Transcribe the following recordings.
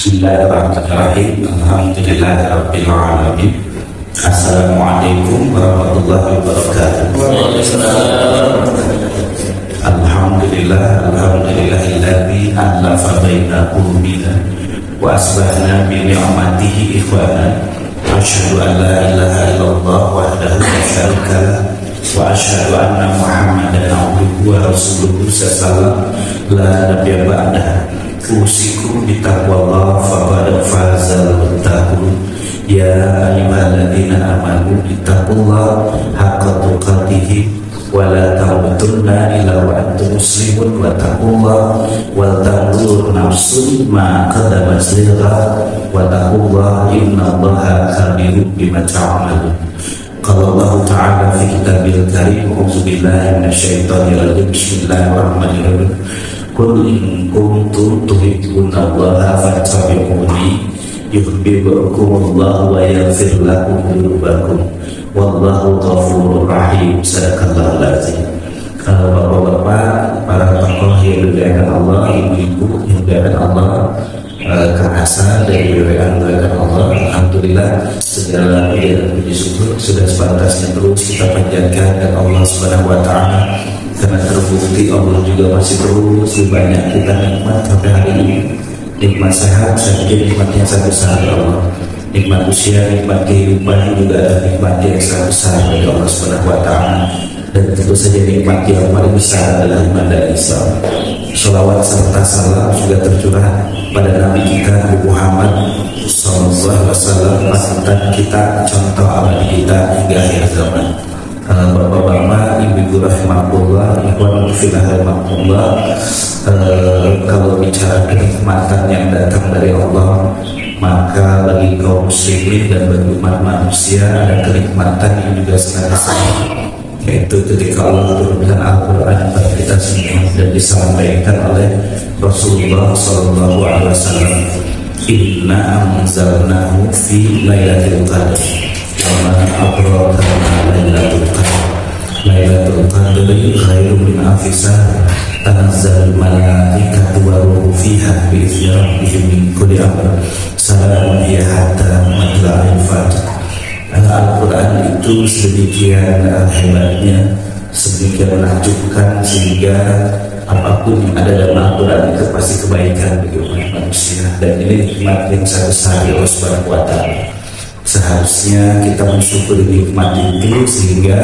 Bismillahirrahmanirrahim. Alhamdulillahirabbil alamin. Assalamualaikum warahmatullahi wabarakatuh. Alhamdulillahilladzi alafa baina qulubina wa asbahna bi ni'matihi ikhwana. Asyhadu an la ilaha illallah wahdahu la syarika lah wa asyhadu anna Muhammadan abduhu wa rasuluhu sallallahu la nabiyya ba'dahu. Usikum bitaqwallah faqad fazal muttaqun. Ya ayyuhalladzina amanu ittaqullaha haqqa tuqatih wa la tamutunna illa wa antum muslimun wa taqullaha wal tanzur nafsun ma qaddamat lighad wa taqullaha innallaha khabirun bima ta'malun. Qala Allah ta'ala fi kitabil karim a'udzu billahi minasyaitonir rajim. Bismillahirrahmanirrahim. Qul in kuntum tuhibbunallaha fattabi'uni yuhibbukumullahu wa yaghfir lakum dzunubakum wallahu ghafurur rahim. Sadaqallahul azim. Bapak-bapak, para tokoh yang dimuliakan Allah, ibu-ibu yang dimuliakan Allah, kehasa dan dimuliakan Allah, alhamdulillah segala puji syukur sudah sepantasnya terus kita panjatkan kepada Allah Subhanahu wa taala. Karena terbukti Allah juga masih terus banyak kita nikmat sampai hari ini. Nikmat sehat, saya pikir nikmat yang sangat besar ya Allah. Nikmat usia, nikmat kehidupan juga ada nikmat yang sangat besar dari Allah Subhanahu wa taala. Dan tentu saja nikmat yang paling besar adalah iman dan Islam. Sholawat serta salam juga tercurah pada Nabi kita Nabi Muhammad sallallahu alaihi wasallam, panutan kita, contoh abadi kita hingga akhir zaman. Bapak-bapak, ibu-ibu rahimahullah, ikhwan fillah rahimahullah, kalau bicara kenikmatan yang datang dari Allah, maka bagi kaum muslimin dan bagi umat manusia ada kenikmatan yang juga sangat besar, yaitu ketika Allah turunkan Al-Quran kepada kita semua dan disampaikan oleh Rasulullah sallallahu alaihi wasallam. Inna anzalnahu fi lailatul qadar. Wa adraka ma lailatul qadar. Lailatul qadri khairum min alfi syahr. Tanazzalul malaikatu wa ruhu fiha bi idzni rabbihim min kulli amr. Salamun hiya hatta matla'il fajr. Al-Quran itu sedemikian hebatnya, sedemikian menakjubkan, sehingga apapun yang ada dalam Al-Quran itu pasti kebaikan bagi umat manusia. Dan ini nikmat yang sangat besar dari Allah Subhanahu wa taala. Seharusnya kita mensyukuri nikmat itu, sehingga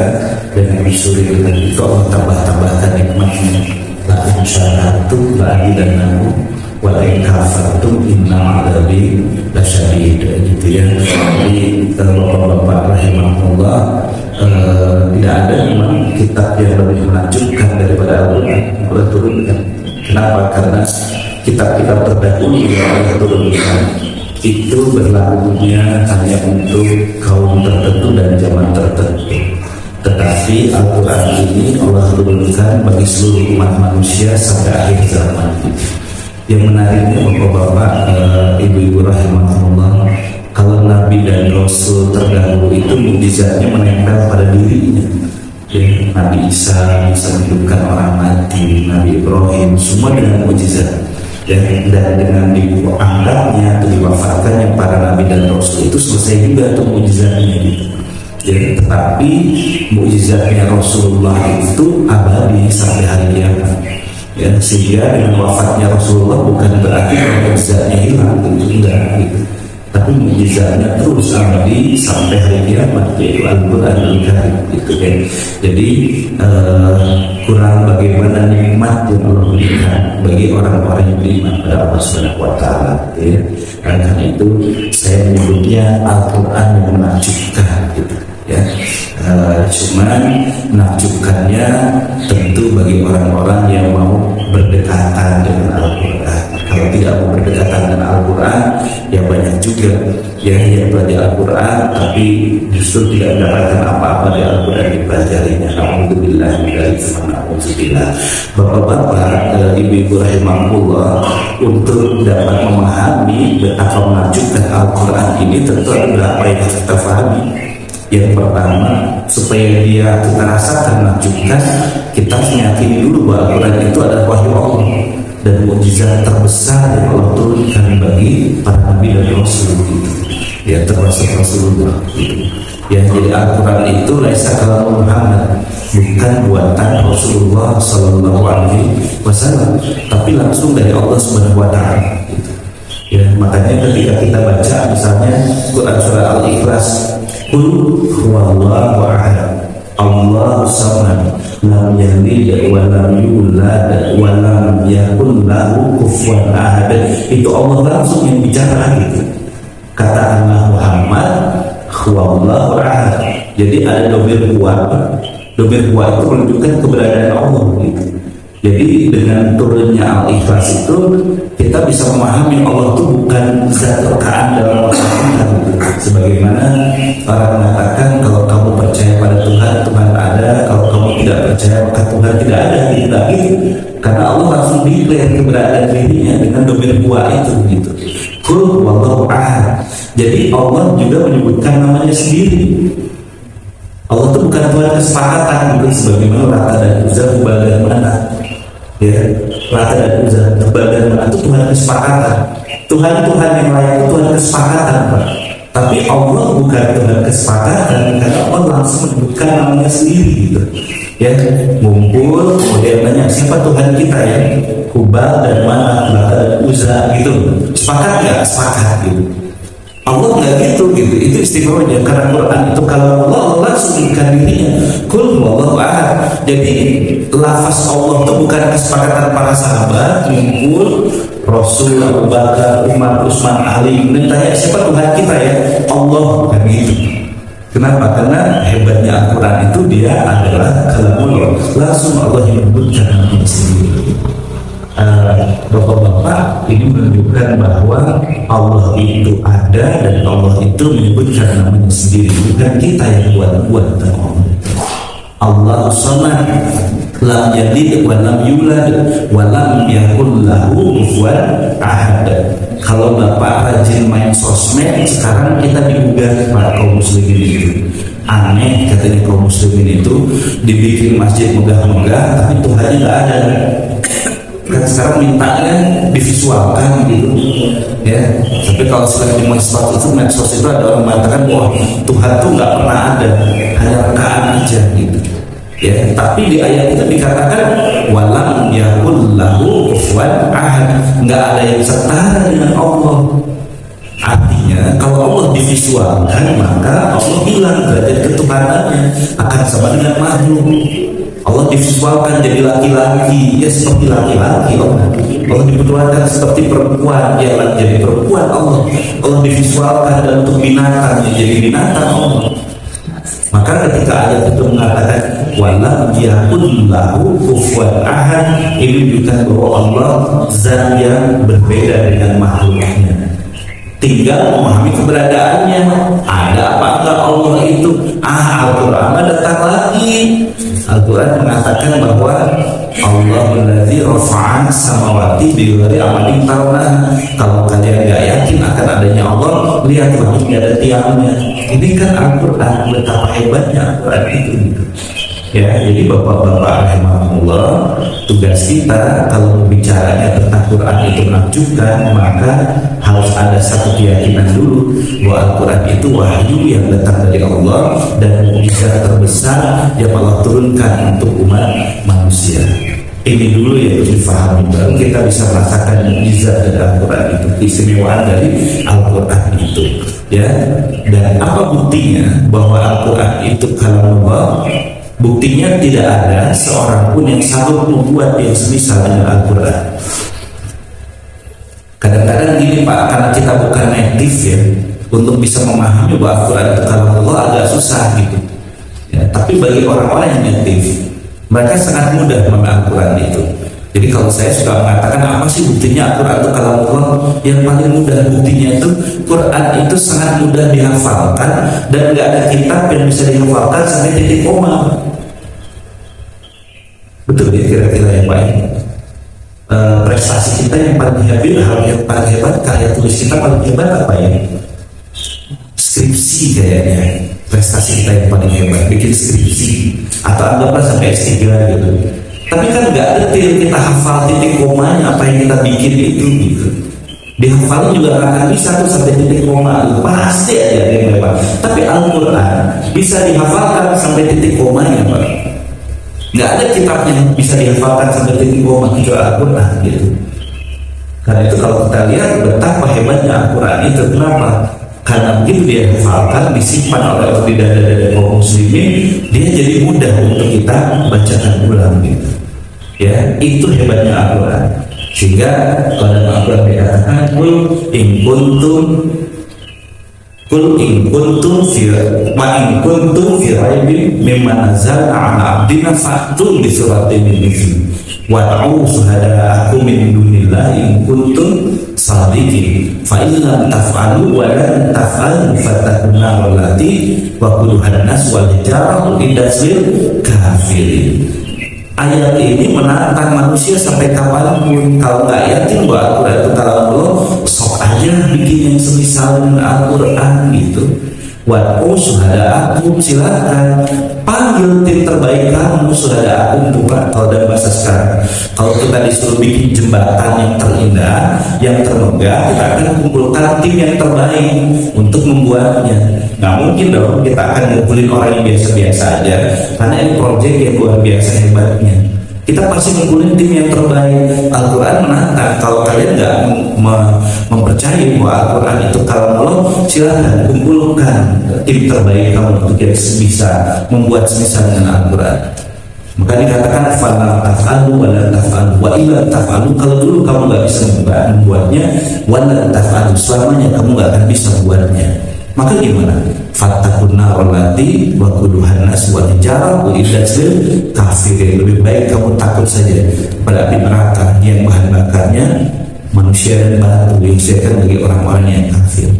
dengan mensyukuri nikmat itu Allah tambah-tambahkan nikmatnya. La in syakartum la azidannakum wa la in kafartum inna 'adzabi lasyadid, gitu ya. Jadi bapak-bapak rahimahullah, tidak ada memang kitab yang lebih menakjubkan daripada Al-Quran yang Allah turunkan. Kenapa? Karena kitab-kitab terdahulu yang Allah turunkan itu berlakunya hanya untuk kaum tertentu dan zaman tertentu. Tetapi Al-Quran ini Allah turunkan bagi seluruh umat manusia sampai akhir zaman. Yang menariknya bapak-bapak, ibu-ibu rahimahullah, kalau Nabi dan Rasul terdahulu itu mukjizatnya menempel pada dirinya. Ya, Nabi Isa bisa menghidupkan orang mati, Nabi Ibrahim, semua dengan mukjizat. Ya, dan dengan dianggapnya atau diwafatkannya para Nabi dan Rasul itu selesai juga tuh mukjizatnya gitu. Ya, tetapi mukjizatnya Rasulullah itu abadi sampai hari kiamat. Ya, sehingga dengan wafatnya Rasulullah bukan berarti mukjizatnya hilang, itu enggak gitu. Tapi mukjizatnya terus abadi sampai hari kiamat, yaitu Al-Quran Al-Karim gitu kan. Jadi kurang bagaimana nikmat yang Allah berikan bagi orang-orang yang beriman pada Allah Subhanahu wa taala, ya. Karena itu saya menyebutnya Al-Quran yang menakjubkan gitu ya. Cuman menakjubkannya tentu bagi orang-orang yang mau berdekatan dengan Al-Quran. Kalau tidak mau berdekatan dengan Al-Quran, ya banyak juga ya yang belajar Al-Quran tapi justru tidak mendapatkan apa-apa dari Al-Quran dipelajarinya. Alhamdulillah, alhamdulillah. Bapak-bapak, ibu-ibu rahimahullah, untuk dapat memahami betapa menakjubkan Al-Quran ini tentu ada beberapa yang harus kita pahami. Yang pertama, supaya dia kita rasakan menakjubkan, kita harus meyakini dulu bahwa Al-Quran itu adalah wahyu Allah. dan mukjizat terbesar yang Allah turunkan bagi para nabi dan rasul gitu. Ya, termasuk Rasulullah gitu. Ya, jadi Al-Quran itu laisa kalam Muhammad, bukan buatan Rasulullah Sallallahu Alaihi Wasallam, tapi langsung dari Allah Subhanahu Wa Taala gitu. Ya, makanya ketika kita baca misalnya Quran surah Al-Ikhlas, Qul huwallahu ahad, Allahu samad, lam yalid wa lam yulad wa lam yakul lahu kufuwan ahad. Itu Allah langsung yang bicara gitu. Katakanlah Muhammad huwallahu ahad. Jadi ada domir huwa. Domir huwa itu menunjukkan keberadaan Allah gitu. Jadi dengan turunnya Al-Ikhlas itu kita bisa memahami Allah itu bukan zat rekaan dalam Al-Quran gitu. Sebagaimana orang mengatakan kalau kamu percaya pada Tuhan, Tuhan ada, kalau kamu tidak percaya maka Tuhan tidak ada, tidak gitu. Karena Allah langsung declare keberadaan dirinya dengan domir huwa itu gitu. Qul huwallahu ahad. Jadi Allah juga menyebutkan namanya sendiri. Allah itu bukan Tuhan kesepakatan gitu, sebagaimana Lata dan Uzza, Hubal dan Manat. Ya, Lata dan Uzza, Hubal dan Manat itu Tuhan kesepakatan. Tuhan yang layak itu Tuhan kesepakatan, Pak. Tapi Allah bukan Tuhan kesepakatan, karena Allah langsung menyebutkan namanya sendiri gitu. Ya, ngumpul kemudian nanya siapa Tuhan kita ya, Hubal dan Manat, Lata dan Uzza gitu. Sepakat nggak? Sepakat gitu. Allah nggak gitu. Itu istimewanya karena Quran itu kalau Allah langsung memberikan dirinya, Qul huwallahu ahad. Jadi lafaz Allah itu bukan kesepakatan para sahabat ngumpul, Rasul, Abu Bakar, Umar, Utsman, Ali kemudian tanya siapa Tuhan kita ya, Allah, kan gitu. Kenapa? Karena hebatnya Al-Quran itu dia adalah kalamullah, langsung Allah yang menyebutkan namanya sendiri. Bapak-bapak, ini menunjukkan bahwa Allah itu ada dan Allah itu menyebutkan namanya sendiri, bukan kita yang buat-buat. Allah samad, lam yalid wa lam yulad wa lam yakul lahu kufuwan ahad. Kalau Bapak rajin main sosmed, sekarang kita digugah para kaum muslimin itu. Aneh katanya kaum muslimin itu dibikin masjid megah-megah tapi Tuhannya nggak ada. Kan sekarang mintanya divisualkan gitu ya. Tapi kalau sudah di medsos itu ada orang mengatakan wah Tuhan tuh nggak pernah ada, hanya rekaan aja gitu ya. Tapi di ayat itu dikatakan walam yakul lahu kufuwan ahad, nggak ada yang setara dengan Allah. Artinya kalau Allah divisualkan maka Allah hilang derajat ketuhanannya, akan sama dengan makhluk. Allah divisualkan jadi laki-laki, ya seperti laki-laki Allah divisualkan seperti perempuan, ya jadi perempuan Allah divisualkan dan untuk binatang, ya jadi binatang Allah. Maka ketika ayat itu mengatakan walam yakul lahu kufuwan ahad, ini menunjukkan bahwa Allah zat yang berbeda dengan makhluknya. Tinggal memahami keberadaannya, ada apa enggak Allah itu. Al-Quran datang lagi. Al-Quran mengatakan bahwa Allah alladzi rafa'a samawati bighairi amadin tarawnaha. Kalau kalian nggak yakin akan adanya Allah, lihatlah ini ada tiangnya. Ini kan Al-Quran, betapa hebatnya Al-Quran itu gitu. Ya, jadi bapak-bapak rahimahullah, tugas kita kalau bicaranya tentang Quran itu menakjubkan, maka harus ada satu keyakinan dulu bahwa Al-Quran itu wahyu yang datang dari Allah dan mukjizat terbesar yang Allah turunkan untuk umat manusia. Ini dulu yang harus difahami, baru kita bisa merasakan mukjizat dari Al-Quran itu, keistimewaan dari Al-Quran itu. Ya, dan apa buktinya bahwa Al-Quran itu kalamullah? Buktinya tidak ada seorang pun yang sanggup membuat yang semisal dengan Al-Quran. Kadang-kadang gini Pak, karena kita bukan native ya, untuk bisa memahami bahwa Al-Quran itu kalamullah agak susah gitu ya. Tapi bagi orang-orang yang native, mereka sangat mudah memahami Al-Quran itu. Jadi kalau saya suka mengatakan apa sih buktinya Al-Quran itu kalamullah, yang paling mudah buktinya itu Quran itu sangat mudah dihafalkan dan nggak ada kitab yang bisa dihafalkan sampai titik koma. Betul ya kira-kira ya Pak. Prestasi kita yang paling hebat, hal yang paling hebat, karya tulis kita paling hebat apa ya? Skripsi kayaknya. Prestasi kita yang paling hebat bikin skripsi atau anggaplah sampai S3 gitu. Tapi kan nggak detail kita hafal titik komanya apa yang kita bikin itu gitu. Dihafal juga nggak akan bisa tuh sampai titik koma, pasti ada yang lewat. Tapi Al-Quran bisa dihafalkan sampai titik komanya, Pak. Nggak ada kitab yang bisa dihafalkan sampai titik koma kecuali Al-Quran gitu. Karena itu kalau kita lihat betapa hebatnya Al-Quran itu, kenapa? Karena begitu dia hafalkan, disimpan oleh dada-dada kaum muslimin, dia jadi mudah untuk kita bacakan ulang gitu. Ya, itu hebatnya Al-Quran. Sehingga pada Al-Quran dikatakan kul in kuntum fi raibin mimma nazzalna ala abdina fa'tu bi suratin min mithli wad'u syuhada'akum min dunillahi in kuntum shadiqin fa in lam taf'alu wa lan taf'alu fattaqun nar allati waquduha an-nas wal hijaratu iddasil kafirin. Ayat ini menantang manusia sampai kapanpun. Kalau nggak yakin bahwa Al-Quran itu kalam Allah, sok aja bikin yang semisal dengan Al-Quran gitu. Wad'u syuhada'akum, silakan panggil tim terbaik kamu, syuhada'akum tuh Pak, kalau dalam bahasa sekarang. Kalau kita disuruh bikin jembatan yang terindah, yang termegah, kita akan kumpulkan tim yang terbaik untuk membuatnya. Nggak mungkin dong kita akan ngumpulin orang yang biasa-biasa aja, karena ini proyek yang luar biasa hebatnya. Kita pasti ngumpulin tim yang terbaik. Al-Quran menantang, kalau kalian nggak mempercayai bahwa Al-Quran itu kalau Allah, silahkan kumpulkan tim terbaik kamu untuk yang bisa membuat semisal dengan Al-Quran. Maka dikatakan fala taf'alu wa la taf'alu wa illa taf'alu, kalau dulu kamu nggak bisa membuatnya, wa la taf'alu, selamanya kamu nggak akan bisa membuatnya. Maka gimana? Fattaqun nar allati waquduha an-nas wal hijaratu iddasil kafirin. Lebih baik kamu takut saja pada api neraka yang bahan bakarnya manusia dan batu, yang disediakan bagi orang-orang yang kafir.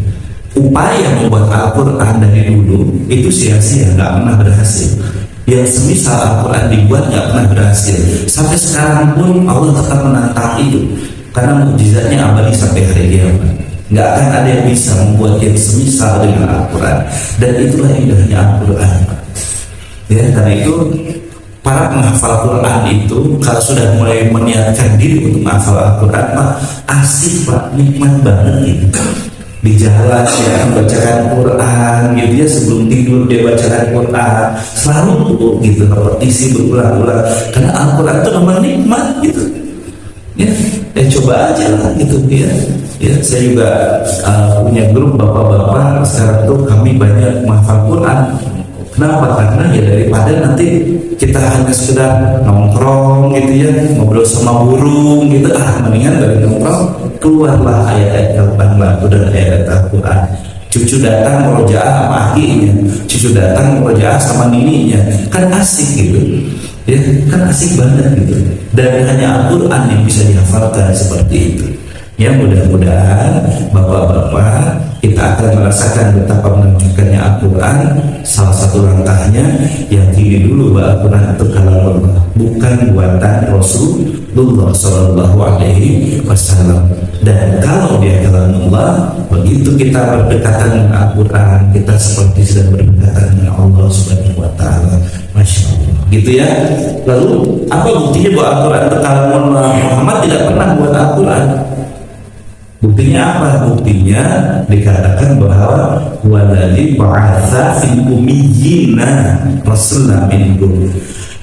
Upaya membuat Al-Quran dari dulu itu sia-sia, nggak pernah berhasil. Yang semisal Al-Quran dibuat nggak pernah berhasil. Sampai sekarang pun Allah tetap menantang itu, karena mukjizatnya abadi sampai hari kiamat. Nggak akan ada yang bisa membuat yang semisal dengan Al-Quran, dan itulah indahnya Al-Quran. Ya, karena itu para penghafal Quran itu kalau sudah mulai meniatkan diri untuk menghafal Al-Quran, Pak, asik Pak, nikmat banget gitu. Di jalan ya bacakan Quran gitu ya, sebelum tidur dia bacakan Quran, selalu gitu, repetisi berulang-ulang, karena Al-Quran itu memang nikmat gitu. Ya, coba aja lah gitu ya. Ya, saya juga punya grup bapak-bapak sekarang tuh, kami banyak menghafal Quran. Kenapa? Karena ya daripada nanti kita hanya sekedar nongkrong gitu ya, ngobrol sama burung gitu, mendingan dari nongkrong keluarlah ayat-ayat Al-Quran dan ayat Al-Quran. Cucu datang merojaah sama akinya, cucu datang merojaah sama nininya, kan asik gitu. Ya, kan asik banget gitu. Dan hanya Al-Quran yang bisa dihafalkan seperti itu. Ya, mudah-mudahan bapak-bapak kita akan merasakan betapa menentukannya Al-Quran. Salah satu langkahnya yang tinggi dulu bahwa Al-Quran itu kalam Allah, bukan buatan Rasulullah Sallallahu Alaihi Wasallam. Dan kalau dia kalam Allah, begitu kita berdekatan dengan Al-Quran, kita seperti sedang berdekatan dengan Allah Subhanahu Wa Taala. Masya Allah, gitu ya. Lalu apa buktinya bahwa Al-Quran itu kalam Allah? Muhammad tidak pernah buat Al-Quran. Buktinya apa? Buktinya dikatakan bahwa waladhi ba'atha fil umiyyina rasulan minhum.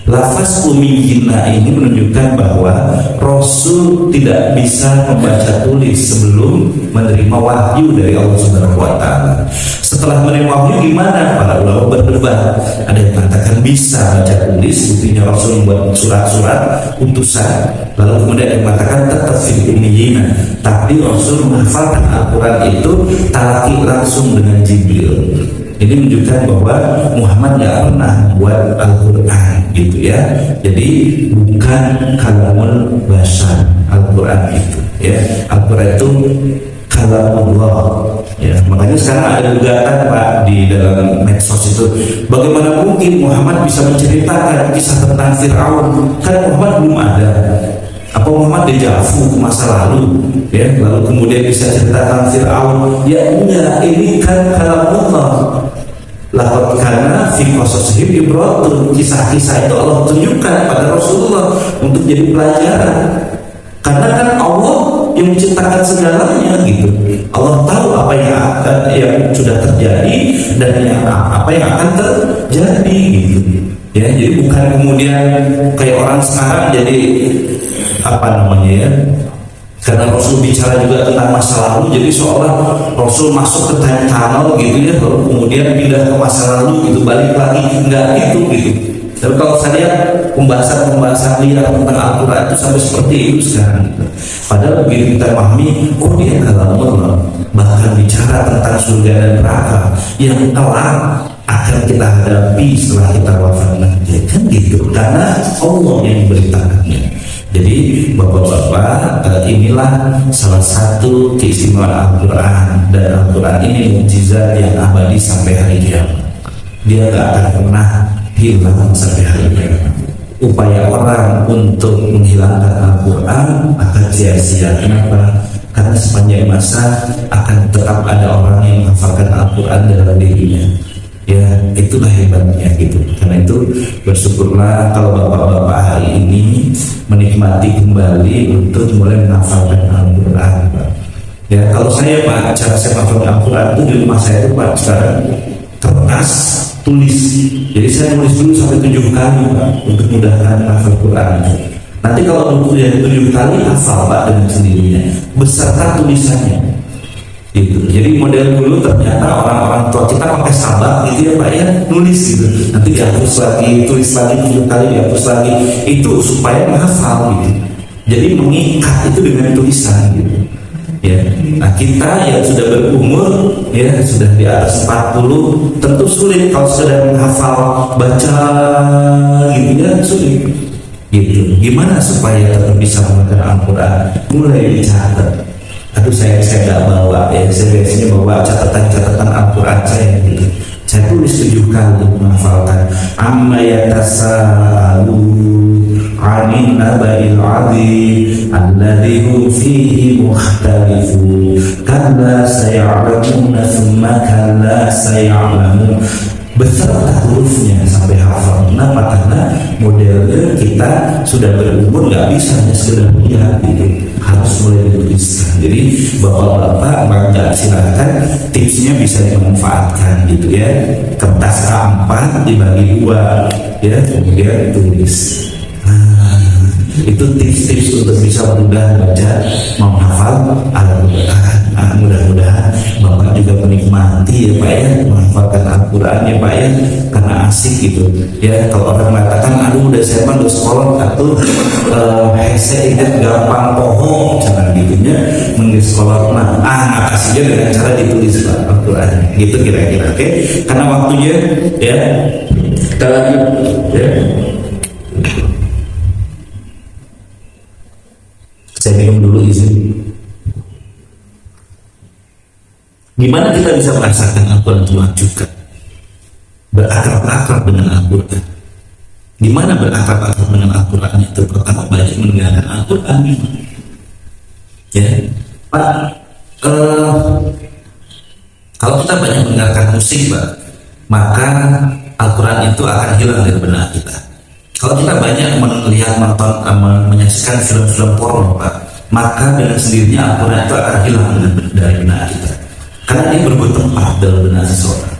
Lafaz umiyyina ini menunjukkan bahwa Rasul tidak bisa membaca tulis sebelum menerima wahyu dari Allah Subhanahu wa Ta'ala. Setelah menerima wahyu gimana? Para ulama berdebat. Ada yang mengatakan bisa baca tulis, buktinya Rasul membuat surat-surat utusan. Lalu kemudian ada yang mengatakan tetap fil umiyyina, tapi Rasul menghafalkan Al-Quran itu talaqi langsung dengan Jibril. Ini menunjukkan bahwa Muhammad tidak pernah buat Al-Quran gitu ya. Jadi bukan kalamul bashar Al-Quran itu ya. Al-Quran itu kalamullah ya. Makanya sekarang ada gugatan Pak di dalam medsos itu, bagaimana mungkin Muhammad bisa menceritakan kisah tentang Fir'aun, kan Muhammad belum ada. Apa Muhammad dejavu ke masa lalu ya, lalu kemudian bisa ceritakan Fir'aun? Ya enggak, ini kan kalamullah. Laqad kana fi qasasihim ibratun, kisah-kisah itu Allah tunjukkan pada Rasulullah untuk jadi pelajaran. Karena kan Allah yang menciptakan segalanya gitu. Allah tahu apa yang sudah terjadi dan apa yang akan terjadi gitu. Ya, jadi bukan kemudian kayak orang sekarang jadi apa namanya ya? Karena Rasul bicara juga tentang masa lalu, jadi seolah Rasul masuk ke time tunnel gitu ya, lalu kemudian pindah ke masa lalu gitu, balik lagi, enggak gitu. Tapi kalau saya lihat pembahasan liar tentang Al-Quran itu sampai seperti itu sekarang gitu. Padahal begitu kita pahami, oh dia kalamullah, bahkan bicara tentang surga dan neraka yang kelak akan kita hadapi setelah kita wafat nanti, kan gitu, karena Allah yang memberitakannya. Jadi bapak-bapak, inilah salah satu keistimewaan Al-Quran, dan Al-Quran ini mukjizat yang abadi sampai hari kiamat. Dia gak akan pernah hilang sampai hari kiamat. Upaya orang untuk menghilangkan Al-Quran akan sia-sia. Kenapa? Karena sepanjang masa akan tetap ada orang yang menghafalkan Al-Quran dalam dirinya. Ya, itulah hebatnya gitu. Karena itu bersyukurlah kalau bapak-bapak hari ini menikmati kembali untuk mulai menghafalkan Al-Quran, Pak. Ya, kalau saya Pak, cara saya menghafalkan Al-Quran itu di rumah saya itu Pak, sekarang kertas tulis. Jadi saya nulis dulu sampai 7 kali Pak, untuk mudahkan menghafal Quran. Nanti kalau udah 7 kali hafal Pak dengan sendirinya, beserta tulisannya. Gitu. Jadi model dulu ternyata orang-orang tua kita pakai sabak gitu ya Pak ya, nulis gitu, nanti dihapus lagi, tulis lagi 7 kali, dihapus lagi, itu supaya menghafal gitu. Jadi mengikat itu dengan tulisan gitu ya. Nah kita yang sudah berumur ya, sudah di atas 40, tentu sulit kalau sudah menghafal baca gitu ya, sulit gitu. Gimana supaya tetap bisa menghafal Al-Quran? Mulai dicatat. Aduh saya nggak bawa ya, saya biasanya bawa catatan Al-Quran saya gitu. Saya tulis 7 kali menghafalkan amma yatasalu 'anil naba'il 'adzim alladzi hum fihi mukhtalifun kalla saya'lamuna thumma kalla saya'lamun, beserta hurufnya sampai hafal. Kenapa? Karena modelnya kita sudah berumur, nggak bisa hanya sekedar lihat gitu, harus mulai dituliskan. Jadi bapak-bapak bangga, silakan tipsnya bisa dimanfaatkan gitu ya. Kertas A4 dibagi 2 ya, kemudian tulis. Itu tips-tips untuk bisa mudah baca menghafal Al-Quran. Mudah-mudahan Bapak juga menikmati ya Pak ya, menghafalkan Al-Quran ya Pak ya, karena asik gitu ya. Kalau orang mengatakan aduh udah saya mah sekolah atau saya ingat gampang poho, jangan gitunya mengisi sekolah mah ngatasinya dengan cara ditulis Pak Al-Quran gitu kira-kira. Oke, karena waktunya ya kita lagi ya. Saya minum dulu izin. Gimana kita bisa merasakan Al-Quran Tuhan juga berakrab-akrab dengan Al-Quran? Gimana berakrab-akrab dengan Al-Quran? Itu pertama banyak mendengarkan Al-Quran. Ya, Pak. Kalau kita banyak mendengarkan musik, Pak, maka Al-Quran itu akan hilang dari benak kita. Kalau kita banyak melihat, nonton, menyaksikan film-film porno, Pak, maka dengan sendirinya Al-Quran itu akan hilang dari benak kita. Karena dia berebut tempat dalam benak seseorang.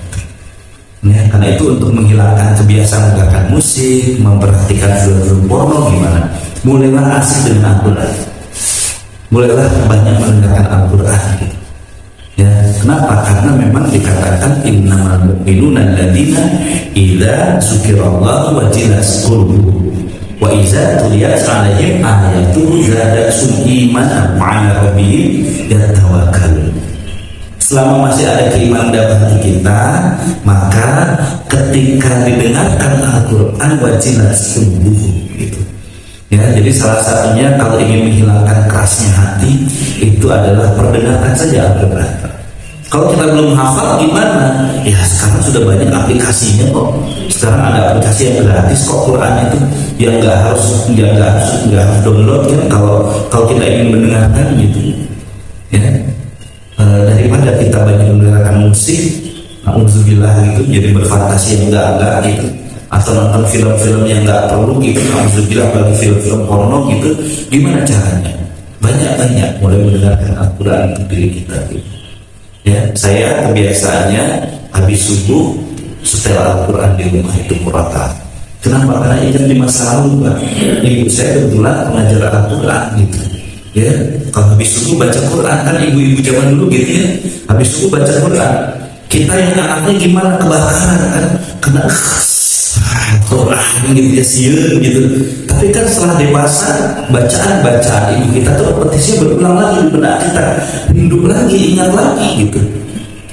Ya, karena itu untuk menghilangkan kebiasaan mendengarkan musik, memperhatikan film-film porno gimana? Mulailah asik dengan Al-Quran. Mulailah banyak mendengarkan Al-Quran. Ya, kenapa? Karena memang dikatakan innamal mu'minuna alladzina idza dzukirallahu wajilat qulubuhum wa idza tuliyat 'alaihim ayatuhu zadatuhum imanan wa 'ala rabbihim yatawakkalun. Selama masih ada keimanan dalam hati kita, maka ketika didengarkan Al-Quran wajilat qulubuhum gitu. Ya, jadi salah satunya kalau ingin menghilangkan kerasnya hati itu adalah perdengarkan saja Al-Quran. Kalau kita belum hafal gimana? Ya sekarang sudah banyak aplikasinya kok. Sekarang ada aplikasi yang gratis kok Quran itu, yang nggak harus download ya. Kalau kita ingin mendengarkan gitu, ya daripada kita banyak mendengarkan musik, Alhamdulillah gitu, jadi berfantasi yang enggak gitu, atau nonton film-film yang enggak perlu gitu, alhamdulillah, apalagi film-film porno gitu. Gimana caranya? Banyak mulai mendengarkan Al-Quran untuk diri kita gitu. Ya, saya kebiasaannya habis subuh setel Al-Quran di rumah itu murata. Kenapa? Karena ingat di masa lalu, Pak, ibu saya kebetulan mengajar Al-Quran gitu. Ya, kalau habis subuh baca Quran, kan ibu-ibu zaman dulu gitu ya, habis subuh baca Quran. Kita yang anaknya gimana, kebakaran kan, kena Quran gitu ya, siun gitu. Tapi kan setelah dewasa, bacaan ibu kita tuh repetisinya berulang lagi di benak kita, rindu lagi, ingat lagi gitu.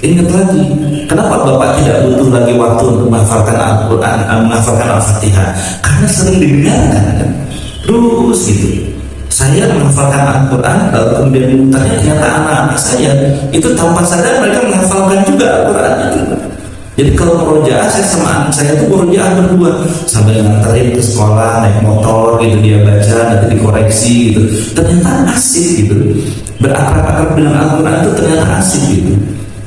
Ingat lagi. Kenapa Bapak tidak butuh lagi waktu untuk menghafalkan Al-Quran, menghafalkan Al-Fatihah? Karena sering didengarkan kan? Terus gitu. Saya menghafalkan Al-Quran, lalu kemudian dimutarnya, ternyata anak-anak saya itu tanpa sadar mereka menghafalkan juga Al-Quran itu. Jadi kalau murojaah, saya sama anak saya itu murojaah berdua, sambil nganterin ke sekolah, naik motor gitu, dia baca, nanti dikoreksi gitu. Ternyata asik gitu, berakrab-akrab dengan Al-Quran itu ternyata asik gitu.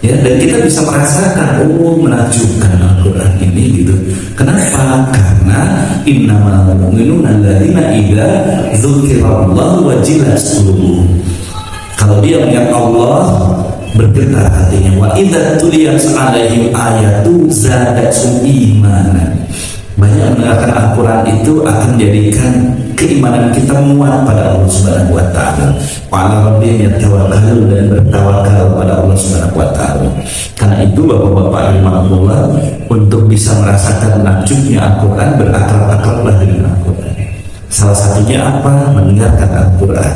Ya, dan kita bisa merasakan, menakjubkan Al-Quran ini gitu. Kenapa? Karena innamal mu'minuna alladzina idza dzukirallahu wajilat qulubuhum. Kalau dia mengingat Allah, bergetar hatinya. Wa idza tuliyat alaihim ayatu zadatuhum imanan. Banyak mendengarkan Al-Quran itu akan menjadikan keimanan kita menguat pada Allah Subhanahu wa taala. Wa 'ala rabbihim yatawakkalun, dan bertawakal pada Allah Subhanahu wa taala. Karena itu Bapak-bapak rahimahullah, untuk bisa merasakan nakjubnya Al-Quran, berakrab-akrablah dengan Al-Quran. Salah satunya apa? Mendengarkan Al-Quran.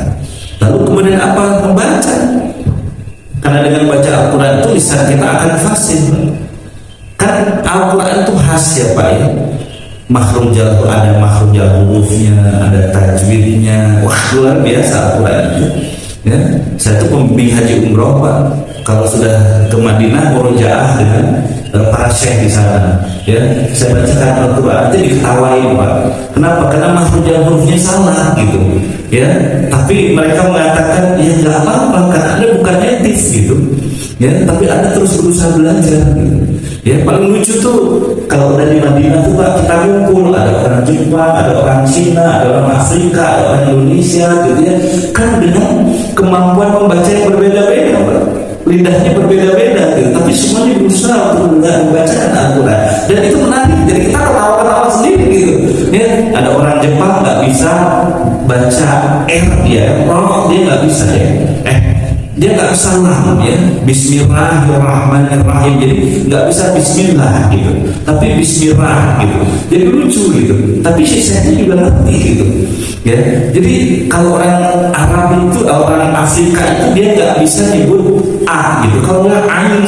Lalu kemudian apa? Membaca. Karena dengan baca Al-Quran itu lisan kita akan fasih. Kan Al-Quran itu khas ya Pak ya. Makhrujal, ada makhrujal hurufnya, ada tajwidnya. Wah, luar biasa Al-Quran itu. Ya, saya tuh pembimbing haji umroh Pak. Kalau sudah ke Madinah murojaah dengan para syekh di sana, ya, saya bacakan Al-Quran itu diketawain Pak. Kenapa? Karena makhrujal hurufnya salah gitu. Ya, tapi mereka mengatakan ya nggak apa-apa karena Anda bukan native gitu. Ya, tapi Anda terus berusaha belajar gitu. Ya, paling lucu tuh kalau udah di Madinah tuh Pak, kita ngumpul, ada orang Jepang, ada orang Cina, ada orang Afrika, ada orang Indonesia gitu ya. Kan dengan kemampuan membaca yang berbeda-beda Pak, lidahnya berbeda-beda gitu, tapi semuanya berusaha untuk membacakan Al-Quran. Dan itu menarik, jadi kita ketawa-ketawa sendiri gitu. Ya, ada orang Jepang nggak bisa baca R ya, roh dia nggak bisa ya. Dia nggak bisa lam ya, Bismillahirrahmanirrahim, jadi nggak bisa Bismillah gitu, tapi Bismillah gitu, jadi lucu gitu. Tapi sisanya juga ngerti gitu ya. Jadi kalau orang Arab itu, orang Afrika itu dia nggak bisa nyebut A gitu, kalau nggak ain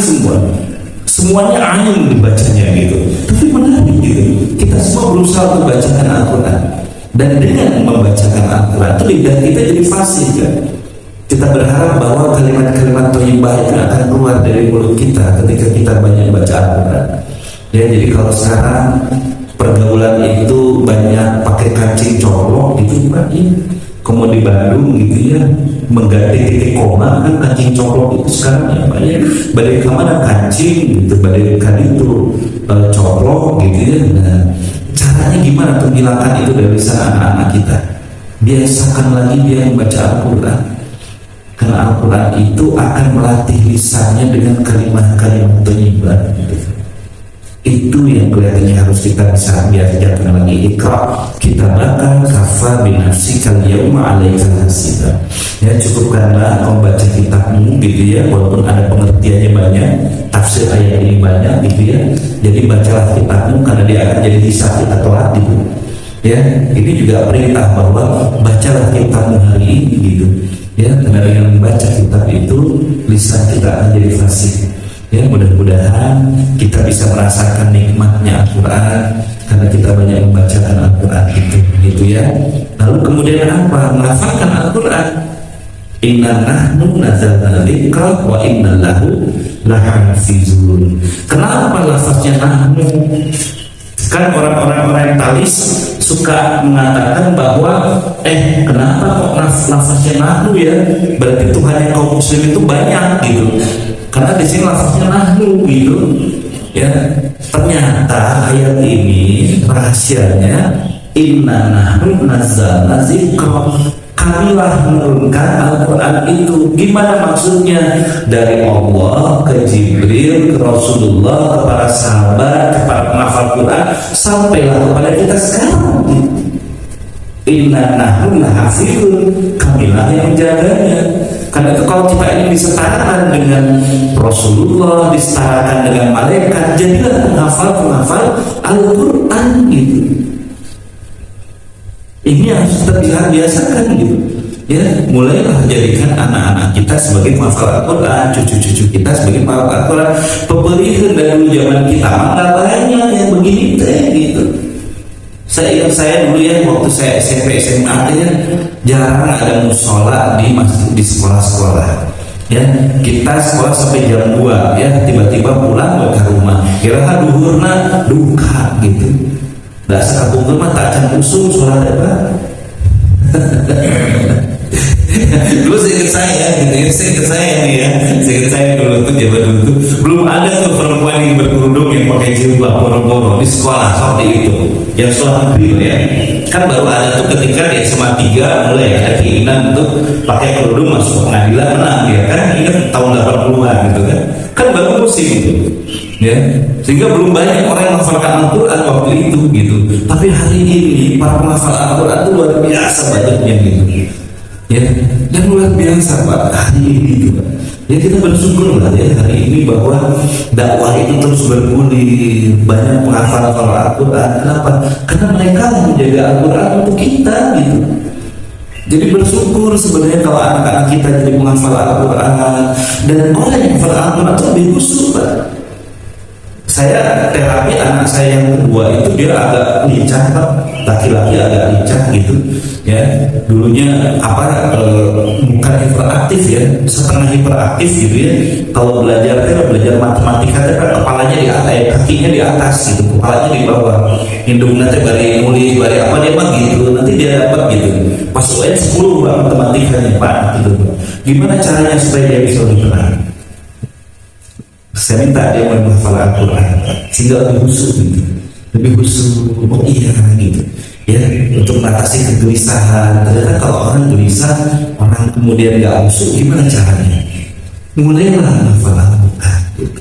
semuanya ain dibacanya gitu. Tapi menarik gitu, kita semua berusaha untuk bacakan Al-Quran, dan dengan membacakan Al-Quran itu lidah kita jadi fasih kan. Kita berharap bahwa kalimat-kalimat thayyibah itu akan keluar dari mulut kita ketika kita banyak baca Al-Quran. Ya, jadi kalau sekarang pergaulan itu banyak pakai kancing colok gitu Pak ya. Kamu di Bandung gitu ya, mengganti titik koma kan kancing colok itu sekarang ya Pak ya. Badai kemana kancing gitu, badai kan itu colok gitu ya. Nah, caranya gimana untuk menghilangkan itu dari lisan anak-anak kita? Biasakan lagi dia membaca Al-Quran. Karena Al-Quran itu akan melatih lisannya dengan kalimat-kalimat thayyibah gitu. Itu yang kelihatannya harus kita bisa biasakan lagi. Iqra, kita bakal kafa binafsikal yawma alaika hasiba. Ya, cukupkanlah membaca kitabmu gitu ya, walaupun ada pengertiannya banyak, tafsir ayat ini banyak gitu ya. Jadi bacalah kitabmu karena dia akan jadi hisab kita telat gitu. Ya, ini juga perintah bahwa bacalah kitabmu hari ini gitu. Ya, karena dengan membaca kitab itu lisan kita akan jadi fasih. Ya, mudah-mudahan kita bisa merasakan nikmatnya Al-Quran karena kita banyak membacakan Al-Quran itu ya. Lalu kemudian apa? Menghafalkan Al-Quran. Inna nahnu nazzalna dzikra wa inna lahu lahafizun. Kenapa lafaznya nahnu? Kan orang-orang orientalis suka mengatakan bahwa kenapa kok lafaznya nahnu ya? Berarti Tuhan yang kaum muslim itu banyak gitu. Karena di sini lafaznya nahnu gitu. Ya, ternyata ayat ini rahasianya inna nahnu nazzalna dzikra, kamilah menurunkan Al-Quran itu. Gimana maksudnya? Dari Allah ke Jibril, ke Rasulullah, kepada sahabat, kepada penghafal Quran, sampailah kepada kita sekarang. Inna nahnu lahafizun, kamilah yang menjaganya. Karena itu kalau kita ini disetarakan dengan Rasulullah, disetarakan dengan malaikat, jadilah penghafal Al-Quran gitu. Ini harus kita biasakan gitu. Ya, mulailah jadikan anak-anak kita sebagai penghafal Al-Quran, cucu-cucu kita sebagai penghafal Al-Quran. Pemberian dari dulu zaman kita nggak banyak yang begini gitu. Saya ingat saya dulu ya, waktu saya SMP SMA ya, jarang ada musola di masjid, di sekolah-sekolah. Ya, kita sekolah sampai jam 2 ya, tiba-tiba pulang ke rumah. Kira duhurna duka gitu. Nggak sekabung mah tak can usung sholat apa. Dulu seingat saya gitu ya, seingat saya nih ya, seingat saya dulu tuh zaman dulu tuh belum ada tuh perempuan yang berkerudung yang pakai jilbab poro-poro di sekolah seperti itu, yang sekolah negeri ya. Kan baru ada tuh ketika di SMA 3 mulai ada keinginan untuk pakai kerudung masuk pengadilan menang ya kan, ingat tahun 80-an gitu kan baru musim itu ya, sehingga belum banyak orang yang menghafalkan Al-Quran waktu itu gitu. Tapi hari ini para penghafal Al-Quran itu luar biasa banyaknya gitu ya, dan luar biasa Pak hari ini juga ya. Kita bersyukur lah ya hari ini bahwa dakwah itu terus bergulir, banyak penghafal Al-Quran. Kenapa? Karena mereka yang menjaga Al-Quran untuk kita gitu. Jadi bersyukur sebenarnya kalau anak-anak kita jadi penghafal Al-Quran, dan orang yang menghafal Al-Quran itu lebih khusyuk Pak. Saya terapi anak saya yang kedua itu dia agak lincah Pak, laki-laki agak lincah gitu ya. Dulunya bukan hiperaktif ya, setengah hiperaktif gitu ya. Kalau belajar matematika kan kepalanya di atas, kakinya di atas gitu, kepalanya di bawah. Indung nanti bari nulis, bari apa dia mah gitu, nanti dia dapat gitu. Pas UN 10 Pak matematikanya Pak gitu. Gimana caranya supaya dia bisa lebih tenang? Saya minta dia menghafal Al-Quran sehingga lebih khusyuk gitu, lebih khusyuk. Oh iya gitu ya, untuk mengatasi kegelisahan. Ternyata kalau orang gelisah, orang kemudian gak khusyuk, gimana caranya? Mulailah menghafal Al-Quran gitu.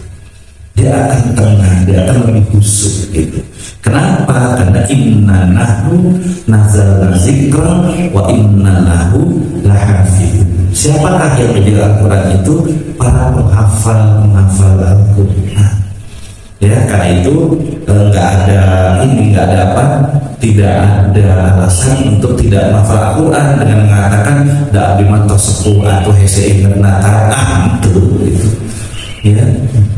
Dia akan tenang, dia akan lebih khusyuk gitu. Kenapa? Karena inna nahnu nazzalna dzikra wa inna lahu lahafizun. Siapakah yang menjaga Al-Quran itu? Para penghafal Al-Quran. Ya, karena itu nggak ada apa? Tidak ada alasan untuk tidak menghafal Al-Quran dengan mengatakan tidak dimantos sepuh atau hese ingernata itu. Ya,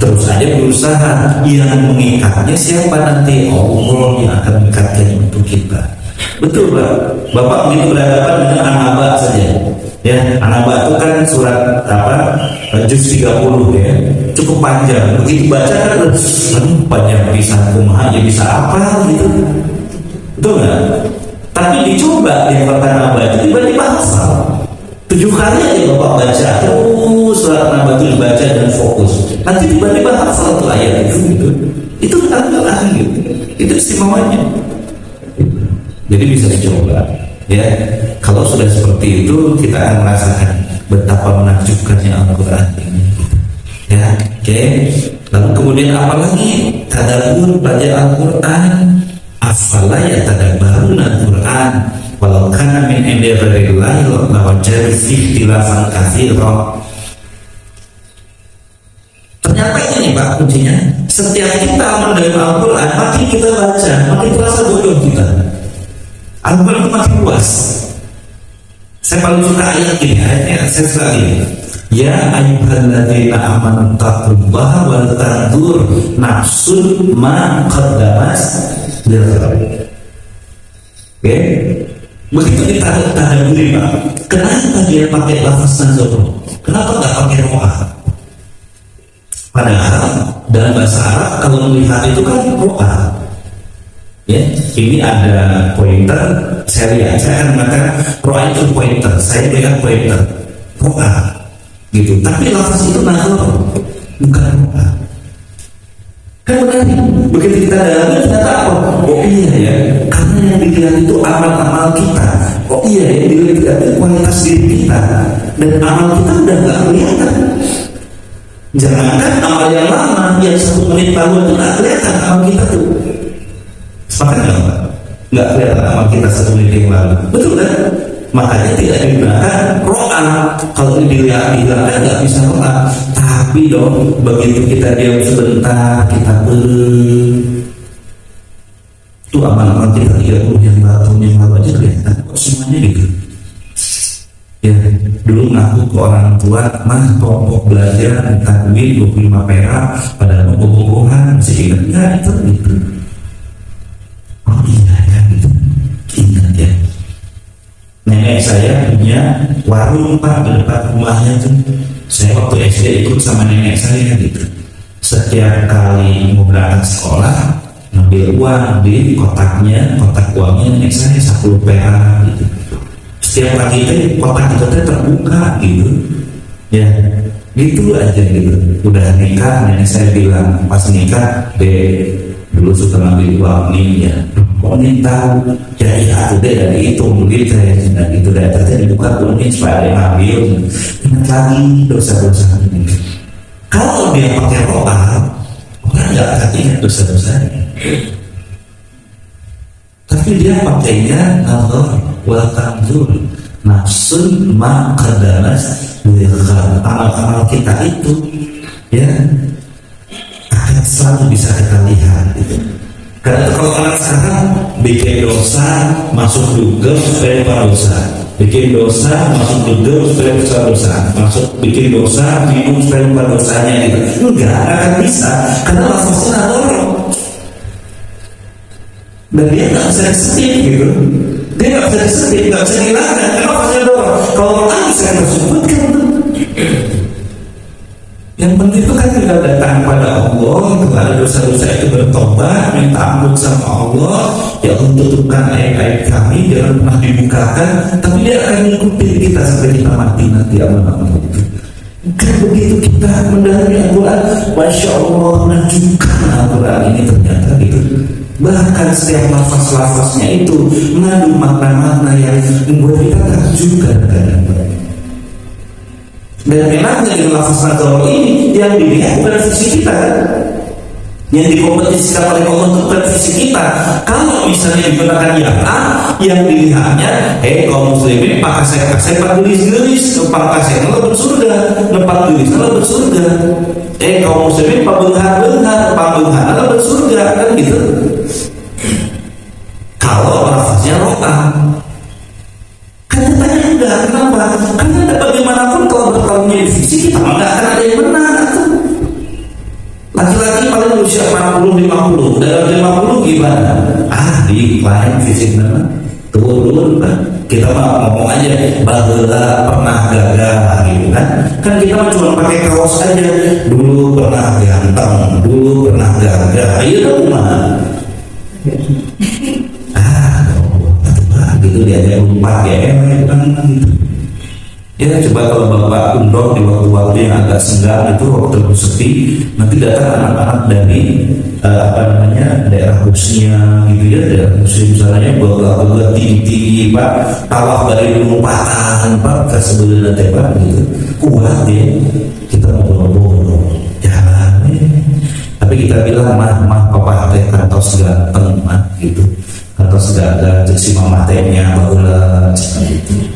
terus aja berusaha. Yang mengikatnya siapa nanti? Allah yang akan mengikatnya untuk kita. Betul Pak. Bapak begitu berhadapan dengan An-Naba saja. Ya, An-Naba itu kan surat apa? Juz 30 ya. Cukup panjang. Begitu baca kan panjang, bisa kumaha ya bisa apa gitu. Betul nggak? Tapi dicoba di An-Naba itu tiba-tiba hafal. 7 kali aja Bapak baca terus surat An-Naba itu dibaca dan fokus. Nanti tiba-tiba hafal tuh ayat itu gitu. Itu Al-Quran gitu. Itu istimewanya. Jadi bisa dicoba ya. Kalau sudah seperti itu kita akan merasakan betapa menakjubkannya Al-Quran ini ya. Oke. Lalu kemudian apa lagi? Tadabbur baca Al-Quran. Afala yatadabbaruna Al-Quran walau kana min indi ghairillahi lawajadu fihi ikhtilafan katsiran. Ternyata ini Pak kuncinya. Setiap kita menerima Al-Quran, makin kita baca, makin terasa bodoh kita. Al-Quran itu makin luas. Saya paling suka ayat ini, ayatnya saya suka ini. Ya ayyuhalladzina amanu taqullaha wal tanzur nafsun ma qaddamat lighad. Oke? Begitu kita tadabburi Pak. Kenapa dia pakai lafaz nazar? Kenapa nggak pakai roha? Padahal dalam bahasa Arab kalau melihat itu kan roha. Ya, ini ada pointer, saya lihat, saya akan mengatakan roa itu pointer, saya lihat pointer, roa, gitu. Tapi lafaz itu nazar, bukan roa. Kan menarik. Begitu kita dalami ternyata apa? Oh iya ya, karena yang dilihat itu amal-amal kita. Oh iya ya, dilihat itu kualitas diri kita. Dan amal kita udah nggak kelihatan. Jangankan amal yang lama, yang 1 menit lalu itu nggak kelihatan amal kita tuh. Sepakat nggak? Nggak kelihatan amal kita 1 menit yang lalu. Betul kan? Makanya tidak digunakan ro'a. Kalau ini dilihat nggak bisa ro'a. Tapi dong, begitu kita diam sebentar, kita itu amal-amal kita 30 yang tahun yang lalu aja kelihatan kok semuanya gitu. Ya, dulu ngaku ke orang tua, mah kelompok belajar minta duit 25 perak, padahal mau bohongan, masih ingat nggak itu gitu. Oh iya ya gitu, ingat ya. Nenek saya punya warung Pak di depan rumahnya tuh. Saya waktu SD ikut sama nenek saya gitu. Setiap kali mau berangkat sekolah, ngambil uang di kotaknya, kotak uangnya nenek saya 10 perak gitu. Setiap pagi itu kotak itu terbuka gitu. Ya, gitu aja gitu. Udah nikah, nenek saya bilang pas nikah, dulu suka ngambil uang nih ya. Kok nih tahu? Ya itu deh dari itu mungkin saya sudah gitu deh. Ternyata dibuka dulu nih supaya ada yang ngambil. Ingat lagi dosa-dosa ini. Kalau dia pakai roa, orang nggak akan ingat dosa-dosanya. Tapi dia pakainya nazar wa tanzur nafsun ma qaddamat lighad. Amal-amal kita itu ya akan selalu bisa kita lihat itu. Karena kalau orang sekarang bikin dosa masuk juga supaya lupa dosa, bikin dosa masuk juga supaya lupa dosa, masuk bikin dosa minum supaya lupa dosanya gitu. Enggak akan bisa karena lafaznya dorong dan dia nggak bisa disetip gitu. Dia nggak bisa disetip, nggak bisa dihilangkan karena lafaznya dorong. Kalau orang bisa disebutkan tuh. Yang penting itu kan tinggal datang pada Allah, kepada dosa-dosa itu bertobat, minta ampun sama Allah, ya Allah tutupkan aib-aib kami, jangan pernah dibukakan, tapi dia akan mengikuti kita sampai kita mati nanti amal-amal itu. Kan begitu kita mendalami Al-Quran, Masya Allah menunjukkan Al-Quran ini ternyata gitu. Bahkan setiap lafaz-lafaznya itu mengandung makna-makna yang membuat kita takjub kadang-kadang. Dan memangnya di lafaz nazar ini yang dilihat bukan fisik kita, yang dikompetisikan oleh Allah itu bukan fisik kita. Kalau misalnya digunakan yang dilihatnya, kaum muslimin pakai kaset gelis-gelis, numpak kaset lo bersurga, numpak gelis lo bersurga. Kaum muslimin pak benghar, lo bersurga, kan gitu. Kalau lafaznya ro'ah, katanya enggak, kenapa? Karena bagaimanapun kalau bertahunnya di fisik kita nggak akan ada yang menang. Laki-laki paling usia 40-50, dalam 50 gimana? Di lain fisik mana? Turun kan? Kita mah ngomong aja bahwa pernah gagal gitu kan? Kan kita mah cuma pakai kaos aja. Dulu pernah ganteng, dulu pernah gagal. Iya dong mah. Gitu dia ada lupa ya kan gitu. Ya coba kalau bapak umroh di waktu-waktu yang agak senggang itu waktu sepi, nanti datang anak-anak dari daerah Bosnia gitu ya, daerah Muslim misalnya bawa tinggi-tinggi pak, tawaf dari gunung Patan pak ke sebelah tembak gitu, kuat ya. Kita ngobrol-ngobrol jalan tapi kita bilang mah papa teh kantos ganteng mah gitu, kantos gagah si mama tehnya bagulah gitu.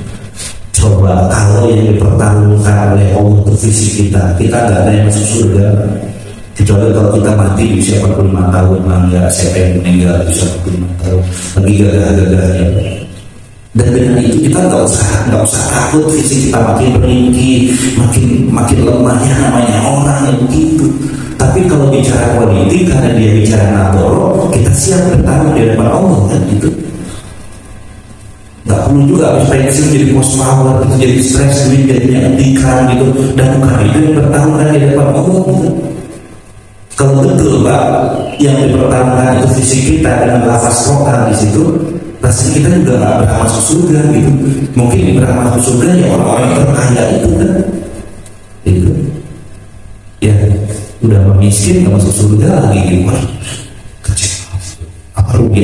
Coba kalau yang dipertaruhkan oleh Allah untuk fisik kita nggak ada yang masuk surga, kecuali kalau kita mati di usia 45 tahun enggak, siapa yang meninggal di usia 45 tahun lagi gagah-gagahnya. Dan dengan itu kita nggak usah takut fisik kita makin meninggi, makin lemahnya namanya orang yang begitu. Tapi kalau bicara politik, karena dia bicara naboro, kita siap bertarung di depan Allah kan gitu. Gak perlu juga habis pensiun jadi post power, gitu, jadi stres, jadinya etika gitu. Dan bukan itu yang bertarung di depan Allah gitu. Kalau betul pak, yang dipertaruhkan itu fisik kita dengan lafaz rohani di situ, rasanya kita juga nggak berhak masuk surga gitu. Mungkin yang berhak masuk surga ya orang-orang terkaya itu kan, itu. Ya, udah miskin nggak masuk surga lagi gitu. Kecil, apa rugi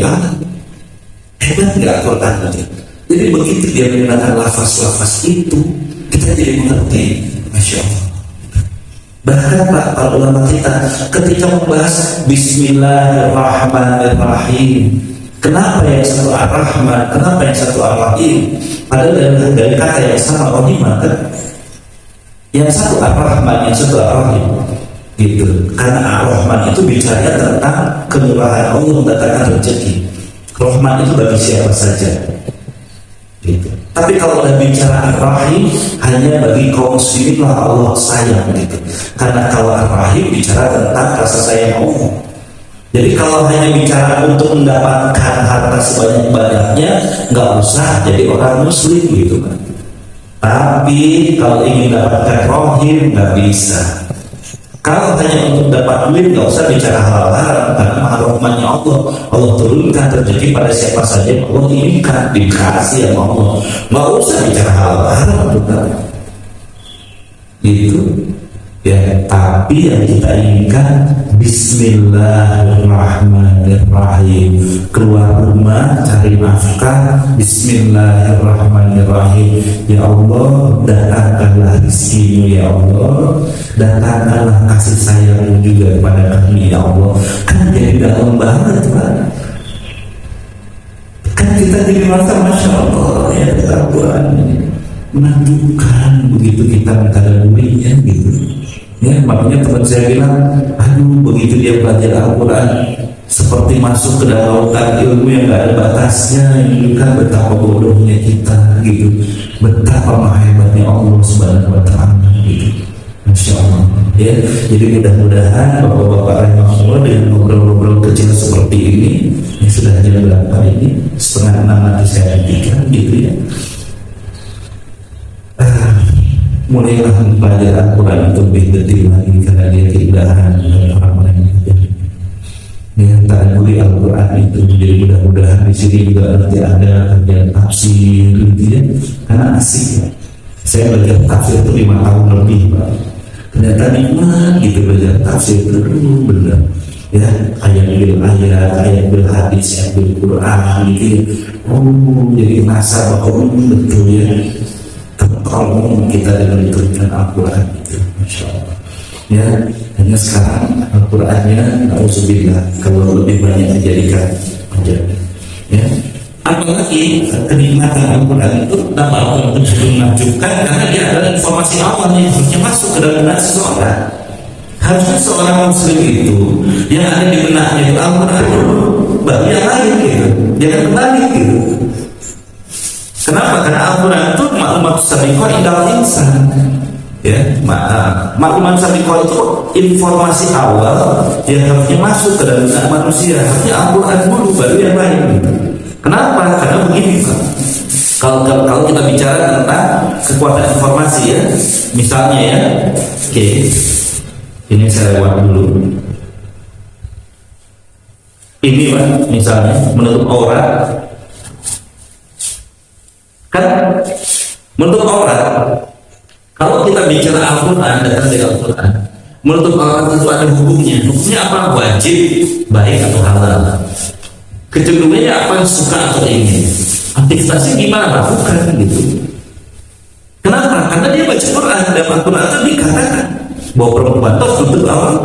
hebat nggak Al-Quran tadi. Jadi begitu dia menggunakan lafaz-lafaz itu, kita jadi mengerti, Masya Allah. Bahkan Pak, para ulama kita ketika membahas Bismillahirrahmanirrahim, kenapa yang satu Ar-Rahman, kenapa yang satu Ar-Rahim? Padahal dari kata yang sama Rahimah kan, yang satu Ar-Rahman, yang satu Ar-Rahim, gitu. Karena Ar-Rahman itu bicara tentang kemurahan Allah mendatangkan rezeki. Rahman itu bagi siapa saja, gitu. Tapi kalau udah bicara Ar-Rahim, hanya bagi kaum muslimin lah Allah sayang, gitu. Karena kalau Ar-Rahim bicara tentang rasa sayang Allah. Jadi kalau hanya bicara untuk mendapatkan harta sebanyak-banyaknya, nggak usah jadi orang muslim, gitu kan. Tapi kalau ingin mendapatkan Rahim, nggak bisa. Kalau hanya untuk dapat duit, nggak usah bicara hal haram, karena maha rahmannya Allah. Allah turunkan rezeki pada siapa saja yang Allah inginkan, dikasih sama Allah. Nggak usah bicara hal haram, bukan? Gitu. Ya, tapi yang kita inginkan Bismillahirrahmanirrahim. Keluar rumah cari nafkah, Bismillahirrahmanirrahim. Ya Allah, datangkanlah rezeki-Mu ya Allah, datangkanlah kasih sayang-Mu juga kepada kami ya Allah. Kan jadi dalam banget Pak. Kan kita jadi merasa Masya Allah ya, Al-Quran menakjubkan begitu kita minta duitnya gitu. Ya, makanya teman saya bilang, aduh begitu dia belajar Al-Quran seperti masuk ke dalam lautan ilmu yang gak ada batasnya. Ini kan betapa bodohnya kita gitu, betapa maha hebatnya Allah Subhanahu wa ta'ala gitu. Masya Allah ya. Jadi mudah-mudahan bapak-bapak rahimahullah dengan ngobrol-ngobrol kecil seperti ini, yang sudah jam berapa ini, 5:30 nanti saya hentikan gitu ya. Mulailah belajar Al-Quran itu lebih detail lagi, karena dia keindahan orang-orang yang tadaburi Al-Quran itu. Jadi mudah-mudahan di sini juga nanti ada kajian tafsir gitu ya, karena asik ya. Saya belajar tafsir itu 5 tahun lebih Pak. Ternyata nikmat gitu belajar tafsir itu, benar ya, ayat bil hadis, ayat bil Quran gitu ya. Jadi rasa bahwa betul ya, kalau kita dengan diberikan Al-Quran itu, Masya Allah ya. Hanya sekarang Al-Qurannya na'udzubillah kalau lebih banyak dijadikan menjadi ya. Apalagi kenikmatan Al-Quran itu dapat Allah menakjubkan, karena dia adalah informasi awal yang harusnya masuk ke dalam benak seseorang. Harusnya seorang muslim itu yang ada di benaknya itu Al-Quran, bagi yang lain gitu, jangan kembali gitu. Kenapa? Karena Al-Quran itu maklumat sabiqah indal insan ya. Maklumat sabiqah itu informasi awal yang harusnya masuk ke dalam manusia. Harusnya Al-Quran dulu baru yang lain gitu. Kenapa? Karena begini Pak, kalau kita bicara tentang kekuatan informasi ya, misalnya ya, oke, ini saya lewat dulu. Ini Pak, misalnya menutup aurat. Kan menutup aurat, kalau kita bicara Al-Quran, datang dari Al-Quran, menutup aurat itu ada hukumnya. Hukumnya apa? Wajib, baik atau halal. Kecenderungannya apa? Suka atau ingin. Aktivitasnya gimana? Lakukan gitu. Kenapa? Karena dia baca Quran, dan Al-Quran itu dikatakan bahwa perempuan itu menutup aurat.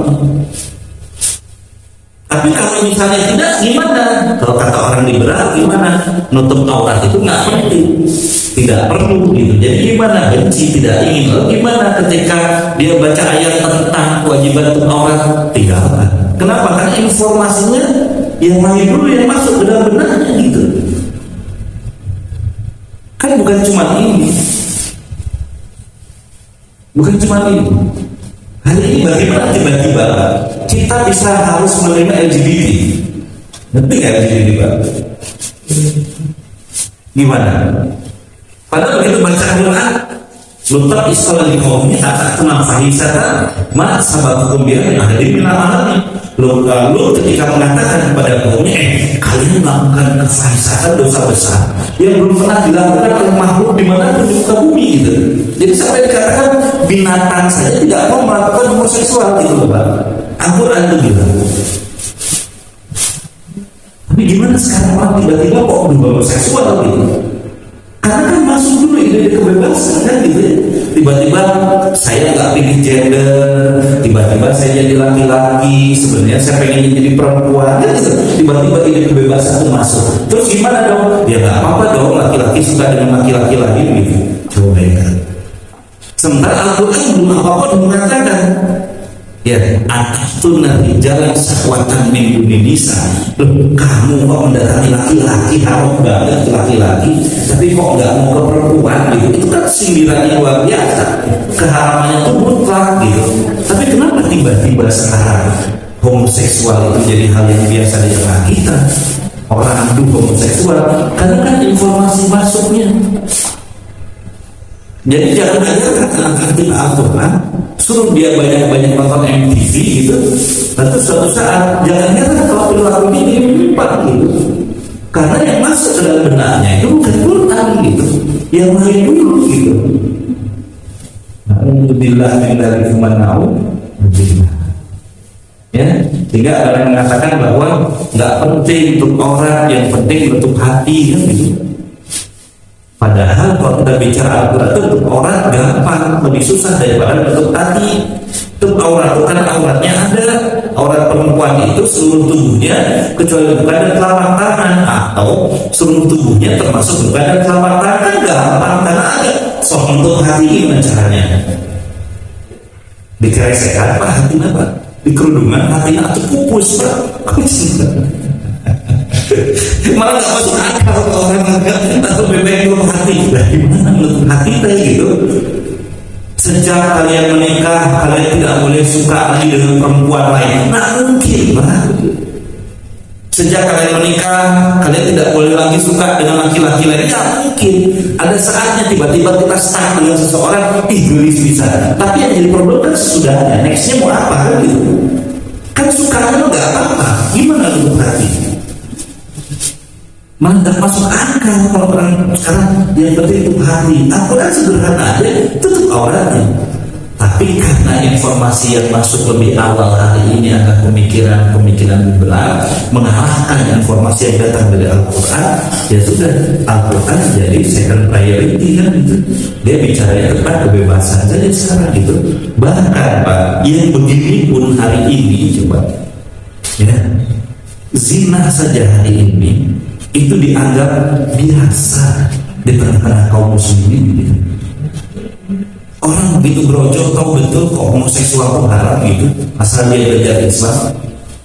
Tapi kalau misalnya tidak, gimana? Kalau kata orang liberal, gimana? Nutup aurat itu nggak penting, tidak perlu gitu. Jadi gimana? Benci, tidak ingin. Lalu gimana ketika dia baca ayat tentang kewajiban tutup aurat? Tinggalkan. Kenapa? Karena informasinya yang lain dulu yang masuk ke dalam benaknya gitu. Kan bukan cuma ini, bukan cuma ini. Hari ini bagaimana tiba-tiba kita bisa harus menerima LGBT? Ngerti nggak LGBT Pak? Gimana? Padahal begitu baca Al-Quran, lutar istilah di kaumnya akan fahisata ma sababukum biha ahli min al-alamin. Lalu ketika mengatakan kepada kaumnya, kalian melakukan kefahisatan dosa besar yang belum pernah dilakukan oleh makhluk di mana pun di muka bumi gitu. Jadi sampai dikatakan binatang saja tidak mau melakukan homoseksual gitu Pak. Al-Quran itu bilang. Tapi gimana sekarang orang tiba-tiba kok berubah homoseksual gitu? Karena kan masuk dulu ide kebebasan kan gitu ya. Tiba-tiba saya nggak pilih gender, tiba-tiba saya jadi laki-laki, sebenarnya saya pengen jadi perempuan kan gitu. Tiba-tiba ide kebebasan itu masuk. Terus gimana dong? Ya nggak apa-apa dong, laki-laki suka dengan laki-laki lagi gitu. Coba ya. Sementara Al-Quran belum apa-apa mengatakan, ya, atatuna jalan sahwatan min nisa. Kamu kok mendatangi laki-laki, haram banget laki-laki, tapi kok nggak mau ke perempuan gitu. Itu kan sindiran yang luar biasa. Keharamannya itu mutlak gitu. Tapi kenapa tiba-tiba sekarang homoseksual itu jadi hal yang biasa di tengah kita? Orang itu homoseksual karena kan informasi masuknya. Jadi jangan aja anak-anak kita Al-Quran, suruh dia banyak-banyak nonton MTV gitu. Lalu suatu saat jangan heran kalau perilaku ini menyimpang gitu. Karena yang masuk ke dalam benaknya itu bukan Quran gitu, yang lain dulu gitu. Alhamdulillah dari kemanau, ya. Sehingga ada yang mengatakan bahwa nggak penting untuk orang, yang penting untuk hati kan gitu. Padahal kalau kita bicara Al-Quran itu untuk orang gampang, lebih susah daripada untuk hati. Untuk aurat, bukan auratnya ada. Aurat perempuan itu seluruh tubuhnya kecuali bukan dan telapak tangan, atau seluruh tubuhnya termasuk bukan dan telapak tangan, kan gampang karena ada. So untuk hati ini caranya dikeresekan Pak, hati apa? Di kerudungan hatinya atau pupus Pak. Malah gak masuk akal kalau orang atau bebek belum hati. Nah, gimana menurut hati tadi gitu? Sejak kalian menikah, kalian tidak boleh suka lagi dengan perempuan lain. Nah mungkin Pak. Sejak kalian menikah, kalian tidak boleh lagi suka dengan laki-laki lain. Ya mungkin. Ada saatnya tiba-tiba kita stuck dengan seseorang, gelis bisa. Tapi yang jadi problem kan sesudahnya. Nextnya mau apa kan gitu? Kan sukanya nggak apa-apa. Gimana untuk hati? Malah tak masuk akal kalau orang sekarang yang penting itu hati. Al-Quran sederhana aja, tutup auratnya. Tapi karena informasi yang masuk lebih awal hari ini ada pemikiran liberal mengalahkan informasi yang datang dari Al-Quran, ya sudah Al-Quran jadi second priority kan gitu. Dia bicara tentang kebebasan saja sekarang gitu. Bahkan Pak, yang begini pun hari ini coba, ya, zina saja hari ini itu dianggap biasa di tengah-tengah kaum muslimin gitu. Orang begitu berojol tahu betul kok homoseksual itu haram gitu, asal dia belajar Islam.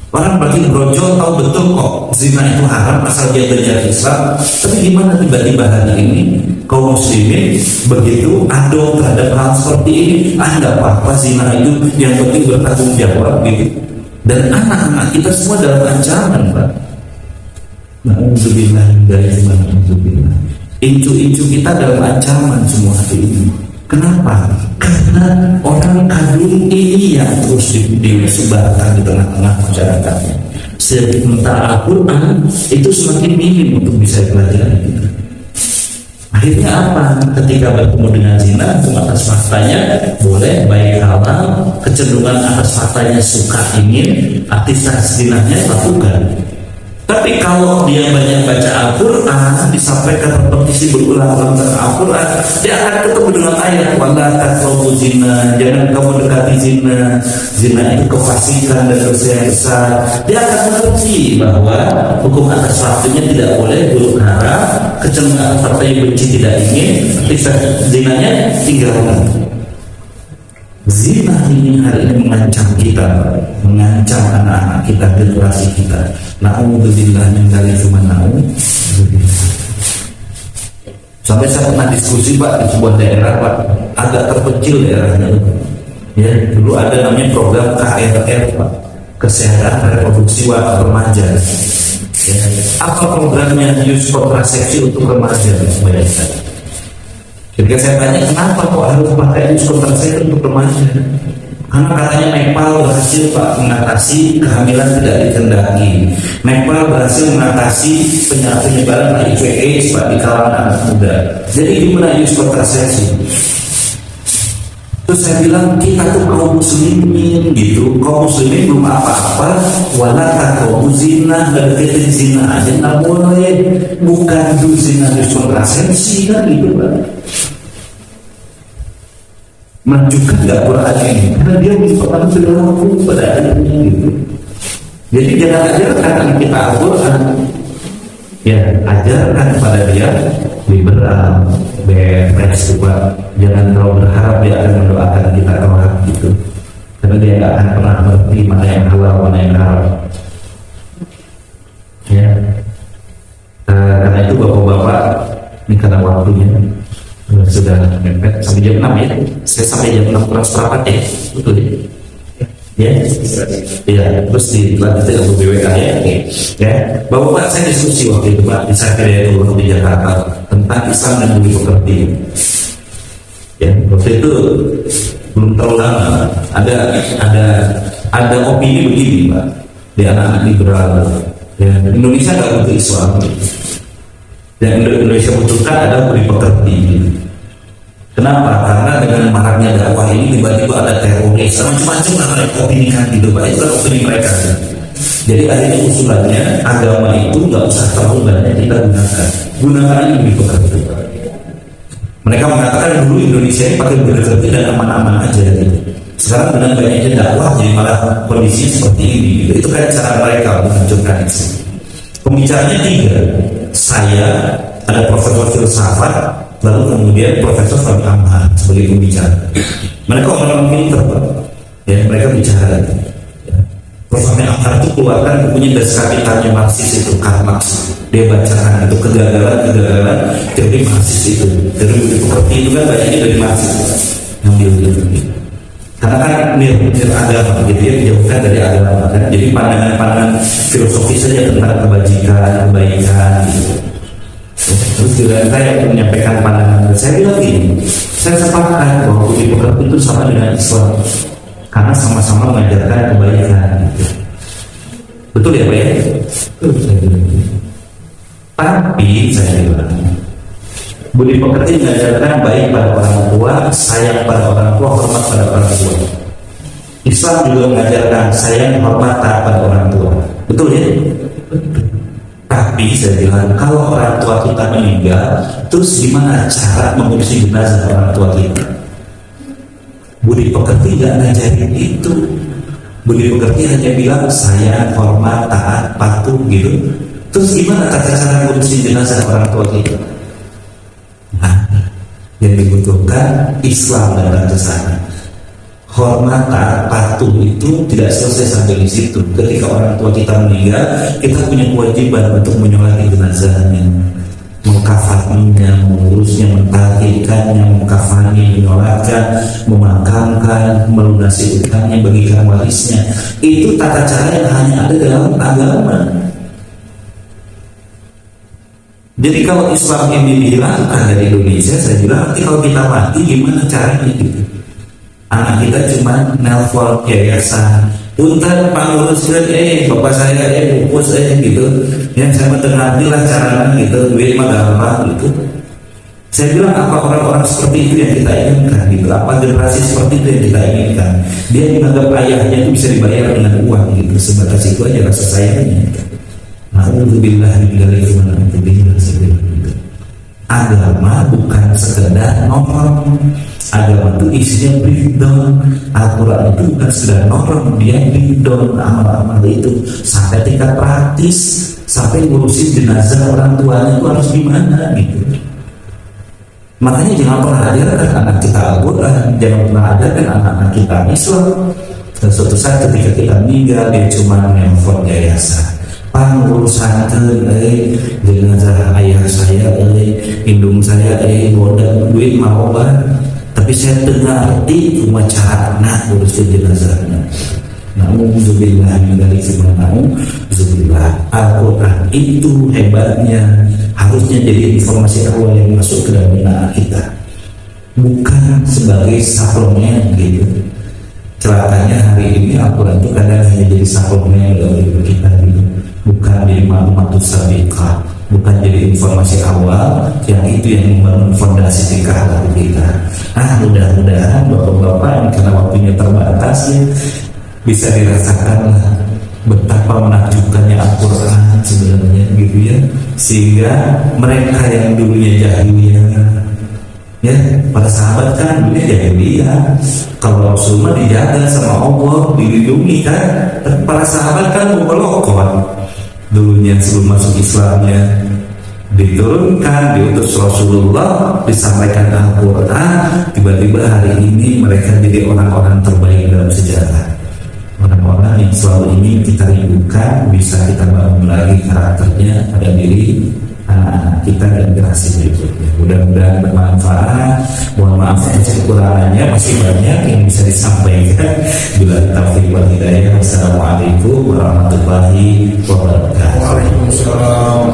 Orang begitu berojol tahu betul kok zina itu haram asal dia belajar Islam. Tapi gimana tiba-tiba hari ini kaum muslimin begitu adil terhadap hal seperti ini? Nggak apa-apa zina itu, yang penting bertanggung jawab gitu. Dan anak-anak kita semua dalam ancaman Pak. Na'udzubillah dari mana na'udzubillah. Incu-incu kita dalam ancaman semua hari ini. Kenapa? Karena orang kandung ini yang terus disebarkan di tengah-tengah masyarakatnya. Sementara Al-Quran itu semakin minim untuk bisa dipelajari kita. Akhirnya apa? Ketika bertemu dengan zina, atas faktanya boleh, baik halal, kecenderungan atas faktanya suka ingin, aktivitas zinanya lakukan. Tapi kalau dia banyak baca Al-Quran, disampaikan repetisi berulang-ulang tentang Al-Quran, dia akan ketemu dengan ayat wala taqrabu zina, jangan kamu dekati zina. Zina itu kefasikan dan dosa yang besar. Dia akan mengerti bahwa hukum atas waktunya tidak boleh, buruk haram, kecenderungan atas fakta yang benci tidak ingin, zinanya tinggalkan. Zina ini hari ini mengancam kita, mengancam anak-anak kita, generasi kita. Na'udzubillah min dzalik wa na'udzubillah. Sampai saya pernah diskusi Pak di sebuah daerah Pak, agak terpencil daerahnya. Ya, dulu ada namanya program KRR Pak, Kesehatan Reproduksi Remaja. Ya, apa programnya? Use kontrasepsi untuk remaja bayangkan. Ketika saya tanya kenapa kok harus pakai use kontrasepsi untuk remaja, Karena katanya Nepal berhasil Pak mengatasi kehamilan tidak dikehendaki. Nepal berhasil mengatasi penyebaran HIV/AIDS Pak di kalangan anak muda. Jadi gimana use kontrasepsi? Terus saya bilang kita tuh kaum muslimin gitu, kaum muslimin belum apa-apa, wala kaum zina, dan kita zina aja nggak boleh, bukan du zina use kontrasepsi kan gitu Pak. Menunjukkan nggak Quran ini karena dia merupakan perilaku pada akhirnya gitu. Jadi jangan ajarkan kita Al-Quran, ya ajarkan pada dia liberal, beres juga. Jangan terlalu berharap dia akan mendoakan kita kelak gitu, karena dia nggak akan pernah mengerti mana yang halal mana yang haram. Ya, karena itu bapak-bapak ini karena waktunya sudah mepet sampai jam 6 ya. Saya sampai jam 6 kurang seperempat ya, betul ya? Ya, terus dilanjutkan untuk BWK ya. Ya, bapak-bapak saya diskusi waktu itu Pak di Sakria itu di Jakarta tentang Islam dan budi pekerti. Ya, waktu itu belum terlalu lama ada opini begini Pak di anak-anak liberal. Ya, Indonesia nggak butuh Islam. Yang Indonesia butuhkan adalah budi pekerti. Kenapa? Karena dengan maraknya dakwah ini tiba-tiba ada teroris, macam-macam lah mereka opinikan gitu Pak. Itu kan opini mereka. Jadi akhirnya usulannya agama itu nggak usah terlalu banyak kita gunakan ini budi pekerti. Mereka mengatakan dulu Indonesia ini pakai budi pekerti dan aman-aman aja gitu. Sekarang dengan banyaknya dakwah jadi malah kondisi seperti ini gitu. Itu kan cara mereka menghancurkan Islam. Pembicaranya 3, saya, ada profesor filsafat, lalu kemudian Profesor Fahmi Amhar sebagai pembicara. Mereka orang-orang pintar Pak, ya mereka bicara. Ya. Prof. Fahmi Amhar itu keluarkan bukunya Das Kapitalnya Marxis itu, Karl Marx. Dia bacakan itu kegagalan teori Marxis itu. Teori budi pekerti itu kan banyaknya dari Marxis yang dia karena kan nir agama gitu ya, dijauhkan dari agama kan. Jadi pandangan filosofis saja tentang kebajikan, kebaikan gitu. Terus juga saya menyampaikan pandangan saya bilang gini, saya sepakat bahwa budi pekerti itu sama dengan Islam karena sama-sama mengajarkan kebaikan gitu. Betul ya Pak ya? Betul saya bilang. Tapi saya bilang budi pekerti mengajarkan baik pada orang tua, sayang pada orang tua, hormat pada orang tua. Islam juga mengajarkan sayang, hormat, taat pada orang tua. Betul ya? Tapi saya bilang kalau orang tua kita meninggal, terus gimana cara mengurusi jenazah orang tua kita? Budi pekerti nggak ngajarin itu. Budi pekerti hanya bilang sayang, hormat, taat, patuh gitu. Terus gimana tata cara mengurusi jenazah orang tua kita? Nah, yang dibutuhkan Islam dan ke sana. Hormat, taat, patuh itu tidak selesai sampai di situ. Ketika orang tua kita meninggal, kita punya kewajiban untuk menyolati jenazahnya, mengkafaninya, mengurusnya, mentaatikannya, mengkafani, menyolatkan, memakamkan, melunasi utangnya, bagikan warisnya. Itu tata cara yang hanya ada dalam agama. Jadi kalau Islam ini dihilangkan dari Indonesia, saya bilang nanti kalau kita mati gimana caranya gitu. Anak kita cuma nelpon yayasan, punten panguruskan, bapak saya bungkus gitu. Yang saya mendengar lah caranya gitu, duit mah gampang gitu. Saya bilang apa orang-orang seperti itu yang kita inginkan gitu, apa generasi seperti itu yang kita inginkan. Dia menganggap ayahnya itu bisa dibayar dengan uang gitu, sebatas itu aja rasa sayangnya gitu. Alhamdulillah agama bukan sekedar norm. Agama itu isinya breakdown. Al-Quran itu bukan sekedar norm, dia breakdown amal-amal itu sampai tingkat praktis, sampai ngurusin jenazah orang tuanya itu harus gimana gitu. Makanya jangan pernah ajarkan anak kita Al-Quran, jangan pernah ajarkan anak-anak kita Islam. Dan suatu saat ketika kita meninggal, dia cuma nelfon yayasan, pengurusan jenazah ayah saya, indung saya, bodoh duit mau obat, tapi saya tengah arti cuma cara nak urusin jenazahnya. Na'udzubillah dari Zubillah. Al-Quran itu hebatnya, harusnya jadi informasi awal yang masuk ke dalam benak kita, bukan sebagai suplemen gitu. Celakanya hari ini Al-Quran itu kadang hanya jadi suplemen dalam hidup kita gitu, bukan jadi maklumat sabiqah, bukan jadi informasi awal yang itu yang membangun fondasi tingkah laku kita. Mudah-mudahan bapak-bapak ini karena waktunya terbatas ya, bisa dirasakan betapa menakjubkannya Al-Quran sebenarnya gitu ya, sehingga mereka yang dulunya jahiliyah ya, para sahabat kan dulunya jahiliyah, kalau Rasulullah dijaga sama Allah, dilindungi kan, tapi para sahabat kan mukallafah dulunya sebelum masuk Islamnya, diturunkan, diutus Rasulullah, disampaikan Al-Quran, tiba-tiba hari ini mereka jadi orang-orang terbaik dalam sejarah, orang-orang yang selalu ingin kita rindukan, bisa kita bangun lagi karakternya pada diri anak-anak kita dan generasi berikutnya. Mudah-mudahan bermanfaat. Mohon maaf atas kekurangannya, masih banyak yang bisa disampaikan. Bila taufiq wal hidayah. Wassalamualaikum warahmatullahi wabarakatuh. Waalaikumsalam.